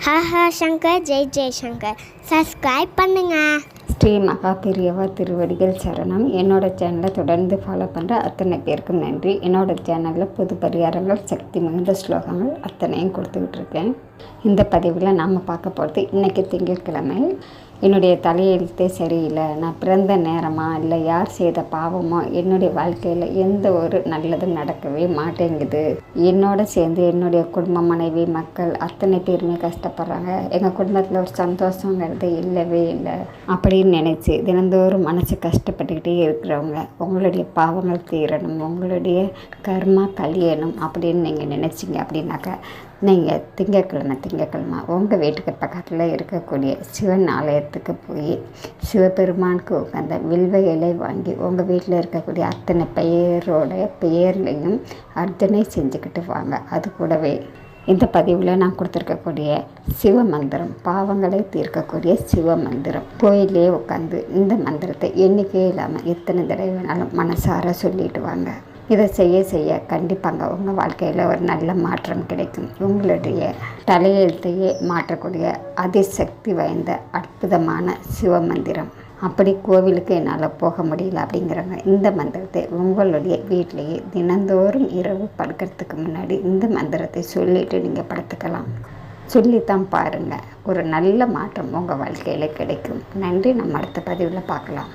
Haha Shankar Jai Jaishankar subscribe பண்ணுங்க. ஸ்ரீ மகா பெரியவா திருவடிகள் சரணம். என்னோட சேனலை தொடர்ந்து ஃபாலோ பண்ணுற அத்தனை பேருக்கும் நன்றி. என்னோட சேனலில் புது பரிகாரங்கள், சக்தி மிகுந்த ஸ்லோகங்கள் அத்தனையும் கொடுத்துக்கிட்டு இருக்கேன். இந்த பதிவில் நாம் பார்க்க போகிறது, இன்றைக்கி திங்கட்கிழமை. என்னுடைய தலையெழுத்தே சரியில்லை, நான் பிறந்த நேரமா இல்லை யார் செய்த பாவமோ என்னுடைய வாழ்க்கையில் எந்த ஒரு நல்லதும் நடக்கவே மாட்டேங்குது. என்னோட சேர்ந்து என்னுடைய குடும்பம், மனைவி, மக்கள் அத்தனை பேருமே கஷ்டப்படுறாங்க. எங்கள் குடும்பத்தில் ஒரு சந்தோஷங்கிறது இல்லவே இல்லை அப்படின்னு நினச்சி தினந்தோறும் மனசு கஷ்டப்பட்டுக்கிட்டே இருக்கிறவங்க, உங்களுடைய பாவங்கள் தீரணும், உங்களுடைய கர்மா கழியணும் அப்படின்னு நீங்கள் நினச்சிங்க அப்படின்னாக்கா, நீங்கள் திங்கட்கிழமை உங்கள் வீட்டுக்கு பக்கத்தில் இருக்கக்கூடிய சிவன் ஆலயத்துக்கு போய் சிவபெருமானுக்கு உட்காந்த வில்வ இலை வாங்கி உங்கள் வீட்டில் இருக்கக்கூடிய அத்தனை பெயர்லையும் அர்ச்சனை செஞ்சுக்கிட்டு வாங்க. அது கூடவே இந்த பதிவில் நான் கொடுத்துருக்கக்கூடிய சிவ மந்திரம், பாவங்களை தீர்க்கக்கூடிய சிவ மந்திரம், கோயிலே உட்காந்து இந்த மந்திரத்தை எண்ணிக்கையே இல்லாமல் எத்தனை தடவை வேணாலும் மனசார சொல்லிட்டு வாங்க. இதை செய்ய கண்டிப்பாங்க உங்கள் வாழ்க்கையில் ஒரு நல்ல மாற்றம் கிடைக்கும். உங்களுடைய தலையெழுத்தையே மாற்றக்கூடிய அதிசக்தி வாய்ந்த அற்புதமான சிவமந்திரம். அப்படி கோவிலுக்கு என்னால் போக முடியல அப்படிங்கிறவங்க இந்த மந்திரத்தை உங்களுடைய வீட்டிலேயே தினந்தோறும் இரவு படுக்கிறதுக்கு முன்னாடி இந்த மந்திரத்தை சொல்லிவிட்டு நீங்கள் படுத்துக்கலாம். சொல்லித்தான் பாருங்கள், ஒரு நல்ல மாற்றம் உங்கள் வாழ்க்கையில் கிடைக்கும். நன்றி. நம்ம அடுத்த பதிவில் பார்க்கலாம்.